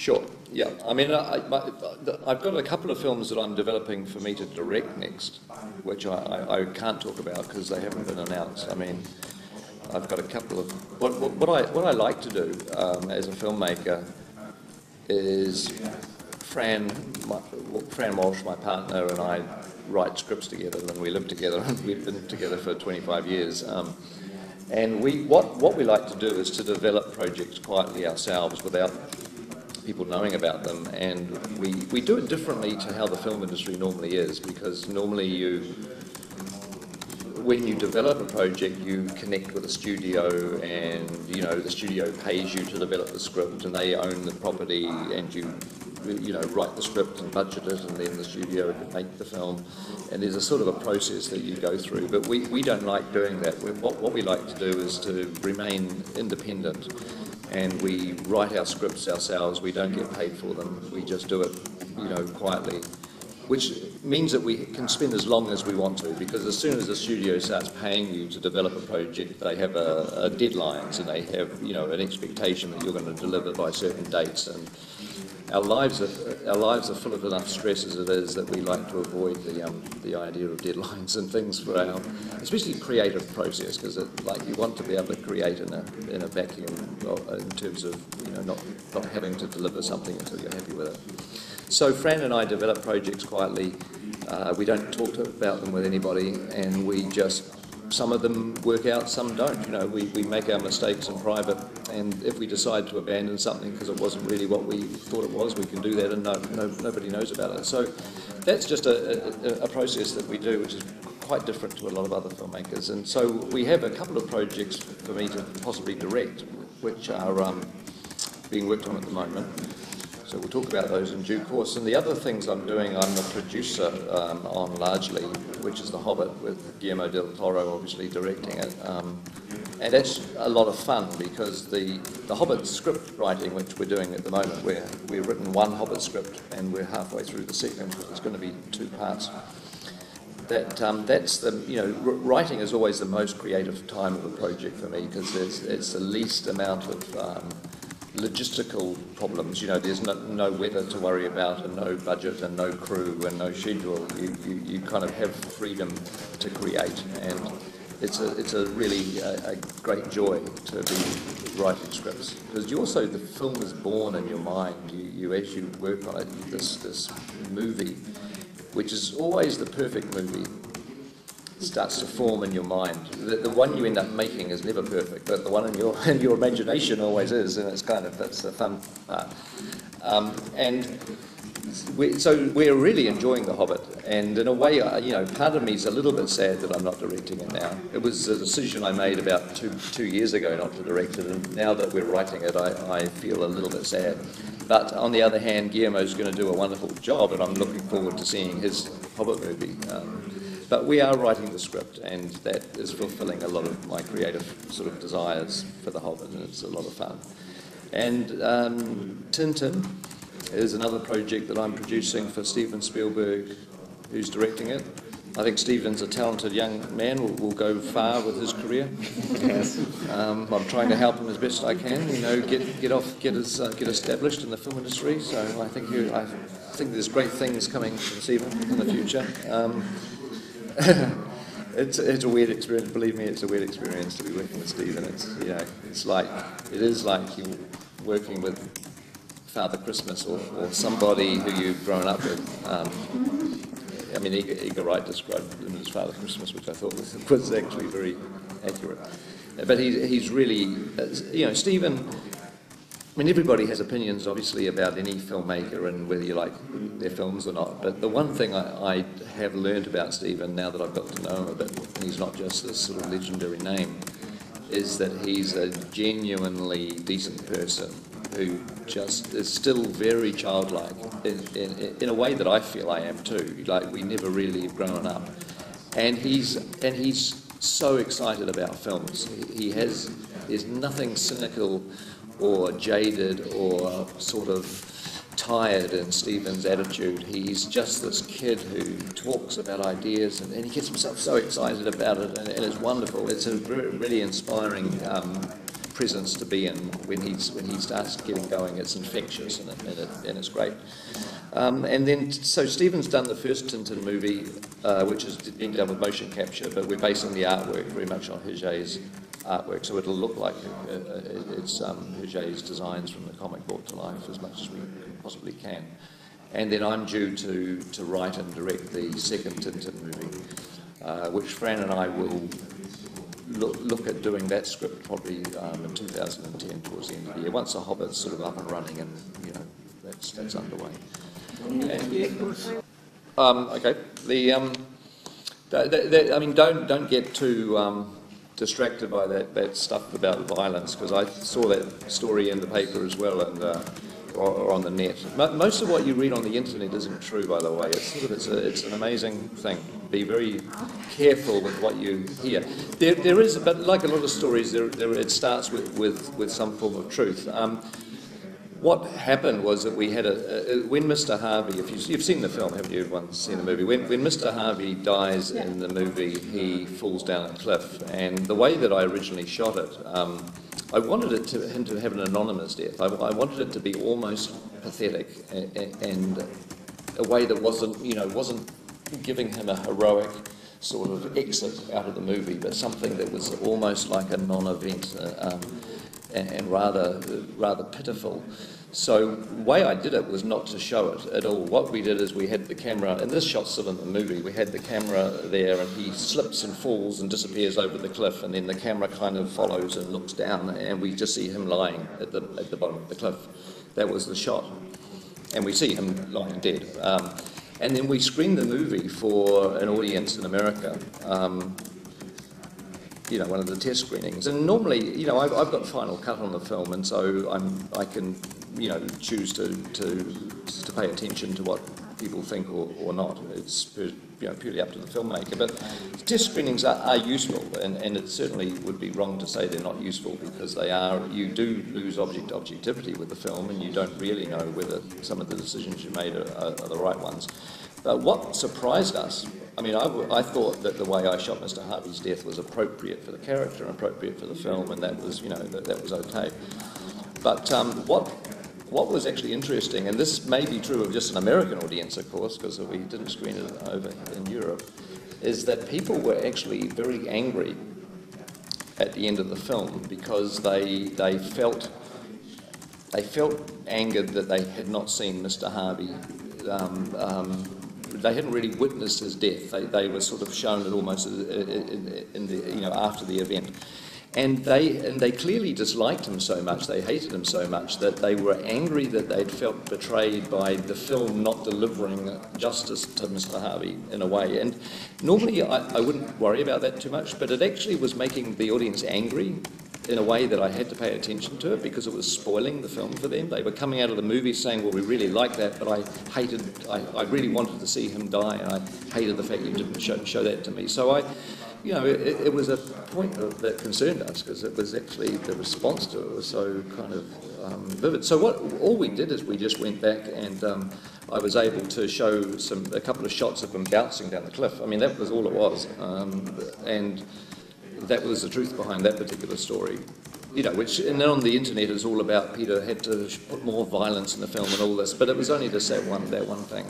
Sure. Yeah. I mean, I've got a couple of films that I'm developing for me to direct next, which I can't talk about because they haven't been announced. I mean, I've got a couple of what I like to do as a filmmaker is Fran Walsh, my partner, and I write scripts together, and we live together, and we've been together for 25 years. And what we like to do is to develop projects quietly ourselves without people knowing about them, and we do it differently to how the film industry normally is, because normally when you develop a project, you connect with a studio, and the studio pays you to develop the script, and they own the property, and you write the script and budget it, and then the studio can make the film, and there's a sort of a process that you go through. But we don't like doing that. What we like to do is to remain independent, and we write our scripts ourselves. We don't get paid for them. We just do it, quietly, which means that we can spend as long as we want to, because as soon as the studio starts paying you to develop a project, they have deadlines, and they have an expectation that you're going to deliver by certain dates. And our lives are full of enough stress as it is that we like to avoid the idea of deadlines and things for our, especially creative process, because you want to be able to create in a vacuum in terms of not having to deliver something until you're happy with it. So Fran and I develop projects quietly. We don't talk about them with anybody, and some of them work out, some don't. We make our mistakes in private, and if we decide to abandon something because it wasn't really what we thought it was, we can do that, and nobody knows about it. So that's just a process that we do, which is quite different to a lot of other filmmakers. And so we have a couple of projects for me to possibly direct, which are being worked on at the moment. So we'll talk about those in due course. And the other things I'm doing, I'm a producer on largely, which is The Hobbit, with Guillermo del Toro obviously directing it. And that's a lot of fun, because the Hobbit script writing, which we're doing at the moment, we've written one Hobbit script, and we're halfway through the second, which is going to be 2 parts. That's writing is always the most creative time of a project for me, because it's the least amount of logistical problems. There's no weather to worry about, and no budget, and no crew, and no schedule. You kind of have freedom to create, and it's a really a great joy to be writing scripts, because the film is born in your mind. You as you work on it, this movie, which is always the perfect movie, starts to form in your mind. The one you end up making is never perfect, but the one in your imagination always is, and that's the fun part. So we're really enjoying The Hobbit, and in a way, part of me is a little bit sad that I'm not directing it now. It was a decision I made about two years ago not to direct it, and now that we're writing it, I feel a little bit sad. But on the other hand, Guillermo's going to do a wonderful job, and I'm looking forward to seeing his Hobbit movie. But we are writing the script, and that is fulfilling a lot of my creative sort of desires for The Hobbit, and it's a lot of fun. And Tintin is another project that I'm producing for Steven Spielberg, who's directing it. I think Steven's a talented young man, will go far with his career. Yes. I'm trying to help him as best I can, get established in the film industry. So I think there's great things coming from Steven in the future. It's a weird experience. Believe me, it's a weird experience to be working with Steven. It is like you working with Father Christmas or somebody who you've grown up with. Edgar Wright described him as Father Christmas, which I thought was actually very accurate. But he's really, Steven. Everybody has opinions, obviously, about any filmmaker and whether you like their films or not. But the one thing I have learned about Steven, now that I've got to know him a bit, and he's not just this sort of legendary name, is that he's a genuinely decent person who just is still very childlike in a way that I feel I am too. Like, we never really have grown up, and he's so excited about films. There's nothing cynical or jaded or sort of tired in Steven's attitude. He's just this kid who talks about ideas, and he gets himself so excited about it, and it's wonderful. It's a really inspiring presence to be in when he starts getting going. It's infectious and it's great. And then, so Steven's done the first Tintin movie, which has been done with motion capture, but we're basing the artwork very much on Hergé's artwork, so it'll look like it's Hergé's designs from the comic brought to life as much as we possibly can. And then I'm due to write and direct the second Tintin movie, which Fran and I will look at doing that script probably in 2010 towards the end of the year, once the Hobbit's sort of up and running and, you know, that's underway. Okay. I mean, don't get too distracted by that stuff about violence, because I saw that story in the paper as well, and or on the net. Most of what you read on the internet isn't true, by the way. It's an amazing thing. Be very careful with what you hear. There is, but like a lot of stories, it starts with some form of truth. What happened was that we had when Mr. Harvey, if you've seen the film, haven't you? Everyone's seen the movie. When Mr. Harvey dies in the movie, he falls down a cliff. And the way that I originally shot it, I wanted him to have an anonymous death. I wanted it to be almost pathetic and a way that wasn't giving him a heroic sort of exit out of the movie, but something that was almost like a non-event. And rather pitiful. So the way I did it was not to show it at all. What we did is we had the camera, and this shot's still in the movie, we had the camera there and he slips and falls and disappears over the cliff, and then the camera kind of follows and looks down and we just see him lying at the bottom of the cliff. That was the shot. And we see him lying dead. And then we screened the movie for an audience in America. One of the test screenings. And normally, I've got final cut on the film, and so I can, choose to pay attention to what people think or not. It's purely up to the filmmaker. But test screenings are useful, and it certainly would be wrong to say they're not useful, because they are. You do lose objectivity with the film, and you don't really know whether some of the decisions you made are the right ones. But what surprised us, I mean, I thought that the way I shot Mr. Harvey's death was appropriate for the character and appropriate for the film, and that was, that was okay. But what was actually interesting, and this may be true of just an American audience, of course, because we didn't screen it over in Europe, is that people were actually very angry at the end of the film, because they felt angered that they had not seen Mr. Harvey. They hadn't really witnessed his death. They were sort of shown it almost in the after the event, and they clearly disliked him so much, they hated him so much, that they were angry that they'd felt betrayed by the film not delivering justice to Mr. Harvey in a way. And normally I wouldn't worry about that too much, but it actually was making the audience angry in a way that I had to pay attention to it, because it was spoiling the film for them. They were coming out of the movie saying, well, we really like that, but I really wanted to see him die, and I hated the fact you didn't show that to me. So it was a point that concerned us, because it was actually, the response to it was so kind of vivid. So all we did is we just went back, and I was able to show a couple of shots of him bouncing down the cliff. I mean, that was all it was. And that was the truth behind that particular story, which, and then on the internet is all about Peter had to put more violence in the film and all this, but it was only just that one thing.